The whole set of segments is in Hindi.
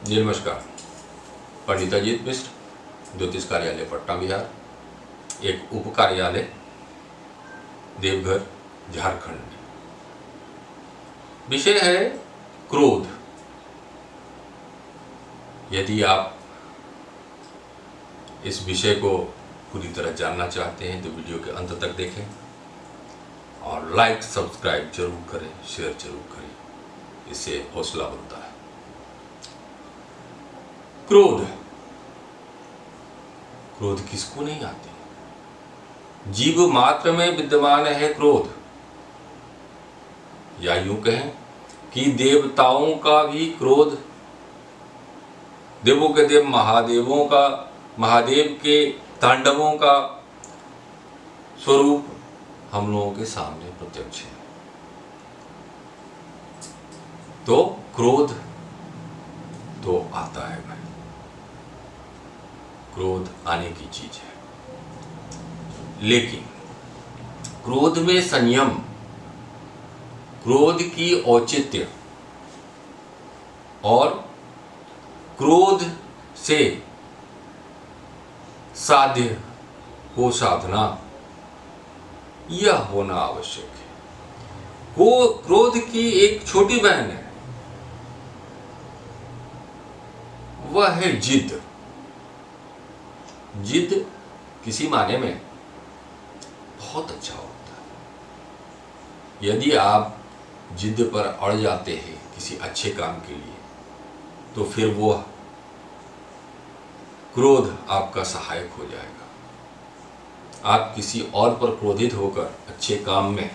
जी नमस्कार। पंडित अजीत मिश्र, ज्योतिष कार्यालय पटना बिहार, एक उप कार्यालय देवघर झारखंड में। विषय है क्रोध। यदि आप इस विषय को पूरी तरह जानना चाहते हैं तो वीडियो के अंत तक देखें और लाइक सब्सक्राइब जरूर करें, शेयर जरूर करें, इससे हौसला बनता है। क्रोध किसको नहीं आती? जीव मात्र में विद्यमान है क्रोध। या यूं कहें कि देवताओं का भी क्रोध, देवों के देव महादेव के तांडवों का स्वरूप हम लोगों के सामने प्रत्यक्ष है। तो क्रोध तो आता है भाई, क्रोध आने की चीज है, लेकिन क्रोध में संयम, क्रोध की औचित्य और क्रोध से साध्य को साधना, यह होना आवश्यक है। वो क्रोध की एक छोटी बहन है, वह है जिद। जिद किसी माने में बहुत अच्छा होता है। यदि आप जिद पर अड़ जाते हैं किसी अच्छे काम के लिए, तो फिर वो क्रोध आपका सहायक हो जाएगा। आप किसी और पर क्रोधित होकर अच्छे काम में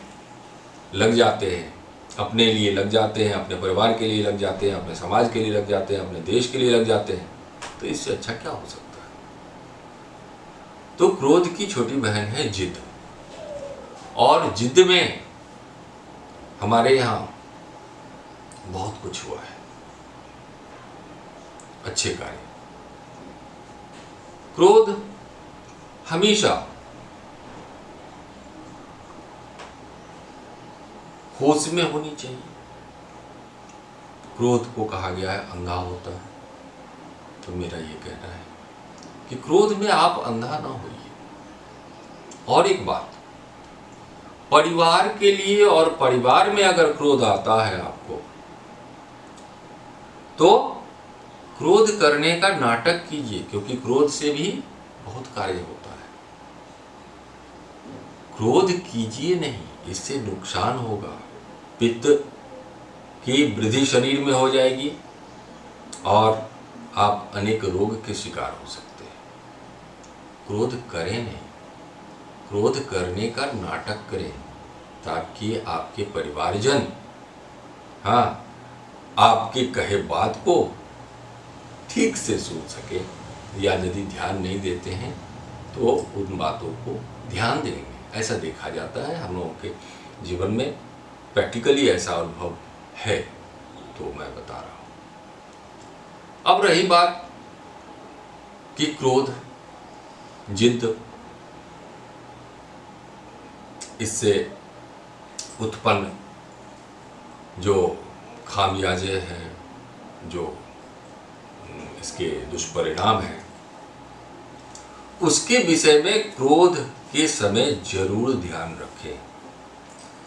लग जाते हैं, अपने लिए लग जाते हैं, अपने परिवार के लिए लग जाते हैं, अपने समाज के लिए लग जाते हैं, अपने देश के लिए लग जाते हैं, तो इससे अच्छा क्या हो सकता है? तो क्रोध की छोटी बहन है जिद। और जिद में हमारे यहाँ बहुत कुछ हुआ है, अच्छे कार्य। क्रोध हमेशा होश में होनी चाहिए। क्रोध को कहा गया है अंधा होता है, तो मेरा ये कहना है कि क्रोध में आप अंधा ना होइए। और एक बात, परिवार के लिए और परिवार में अगर क्रोध आता है आपको, तो क्रोध करने का नाटक कीजिए, क्योंकि क्रोध से भी बहुत कार्य होता है। क्रोध कीजिए नहीं, इससे नुकसान होगा। पित्त की वृद्धि शरीर में हो जाएगी और आप अनेक रोग के शिकार हो सकते हैं। क्रोध करें नहीं, क्रोध करने का नाटक करें, ताकि आपके परिवारजन आपके कहे बात को ठीक से सुन सके, या यदि ध्यान नहीं देते हैं तो उन बातों को ध्यान देंगे। ऐसा देखा जाता है हम लोगों के जीवन में, प्रैक्टिकली ऐसा अनुभव है, तो मैं बता रहा हूं। अब रही बात कि क्रोध, जिद, इससे उत्पन्न जो खामियाजे हैं, जो इसके दुष्परिणाम हैं, उसके विषय में क्रोध के समय जरूर ध्यान रखें।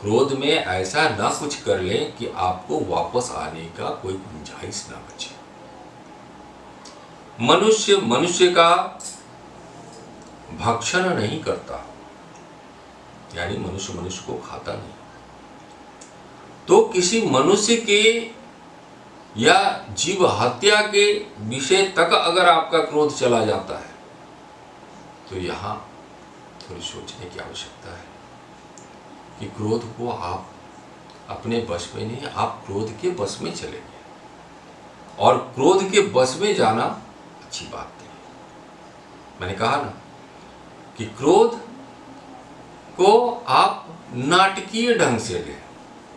क्रोध में ऐसा ना कुछ कर लें कि आपको वापस आने का कोई गुंजाइश ना बचे। मनुष्य का भक्षण नहीं करता, यानी मनुष्य को खाता नहीं। तो किसी मनुष्य के या जीव हत्या के विषय तक अगर आपका क्रोध चला जाता है, तो यहां थोड़ी सोचने की आवश्यकता है कि क्रोध को आप अपने वश में नहीं, आप क्रोध के वश में चले गए। और क्रोध के वश में जाना अच्छी बात नहीं। मैंने कहा ना कि क्रोध को आप नाटकीय ढंग से लें।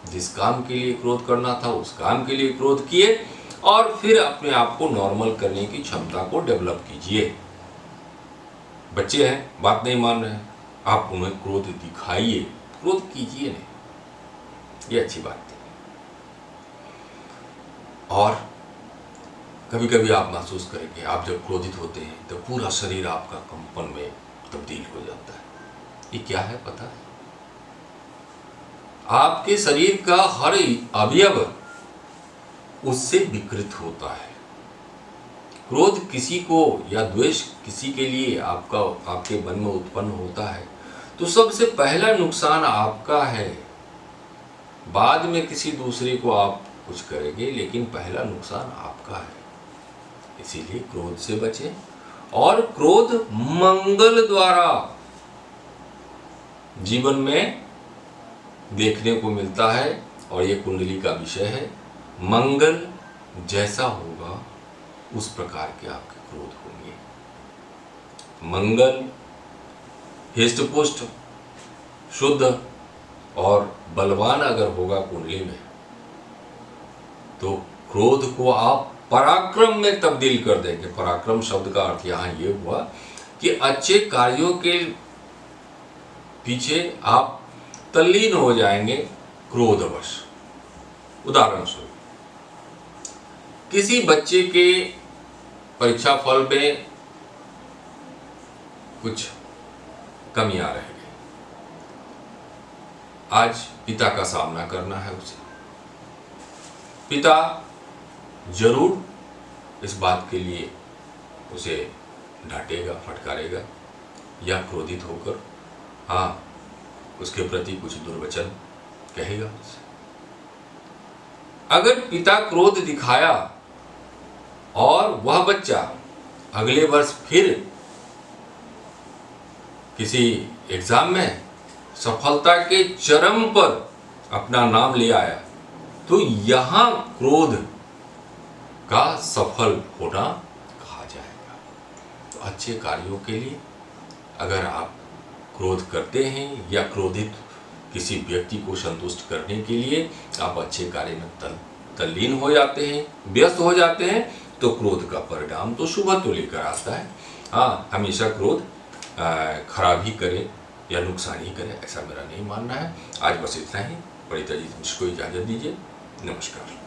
जिस काम के लिए क्रोध करना था उस काम के लिए क्रोध किए, और फिर अपने आप को नॉर्मल करने की क्षमता को डेवलप कीजिए। बच्चे हैं, बात नहीं मान रहे हैं, आप उन्हें क्रोध दिखाइए, क्रोध कीजिए नहीं। ये अच्छी बात है। और कभी कभी आप महसूस करेंगे, आप जब क्रोधित होते हैं तो पूरा शरीर आपका कंपन में तब्दील हो जाता है। ये क्या है पता है? आपके शरीर का हर अवयव उससे विकृत होता है। क्रोध किसी को या द्वेष किसी के लिए आपके मन में उत्पन्न होता है तो सबसे पहला नुकसान आपका है। बाद में किसी दूसरे को आप कुछ करेंगे, लेकिन पहला नुकसान आपका है। इसीलिए क्रोध से बचें। और क्रोध मंगल द्वारा जीवन में देखने को मिलता है, और ये कुंडली का विषय है। मंगल जैसा होगा उस प्रकार के आपके क्रोध होंगे। मंगल हृष्ट-पुष्ट, शुद्ध और बलवान अगर होगा कुंडली में, तो क्रोध को आप पराक्रम में तब्दील कर देंगे। पराक्रम शब्द का अर्थ यहाँ ये हुआ कि अच्छे कार्यों के पीछे आप तल्लीन हो जाएंगे क्रोधवश। उदाहरण स्वरूप, किसी बच्चे के परीक्षा फल में कुछ कमियां रह गई, आज पिता का सामना करना है उसे। पिता जरूर इस बात के लिए उसे डांटेगा, फटकारेगा या क्रोधित होकर उसके प्रति कुछ दुर्वचन कहेगा उसे। अगर पिता क्रोध दिखाया और वह बच्चा अगले वर्ष फिर किसी एग्जाम में सफलता के चरम पर अपना नाम ले आया, तो यहां क्रोध का सफल होना कहा जाएगा। तो अच्छे कार्यों के लिए अगर आप क्रोध करते हैं या क्रोधित किसी व्यक्ति को संतुष्ट करने के लिए आप अच्छे कार्य में तल्लीन हो जाते हैं, व्यस्त हो जाते हैं, तो क्रोध का परिणाम तो शुभ तो लेकर आता है। हमेशा क्रोध खराब ही करे या नुकसान ही करे, ऐसा मेरा नहीं मानना है। आज बस इतना ही। बड़ी तजीद मुझको इजाज़त दीजिए। नमस्कार।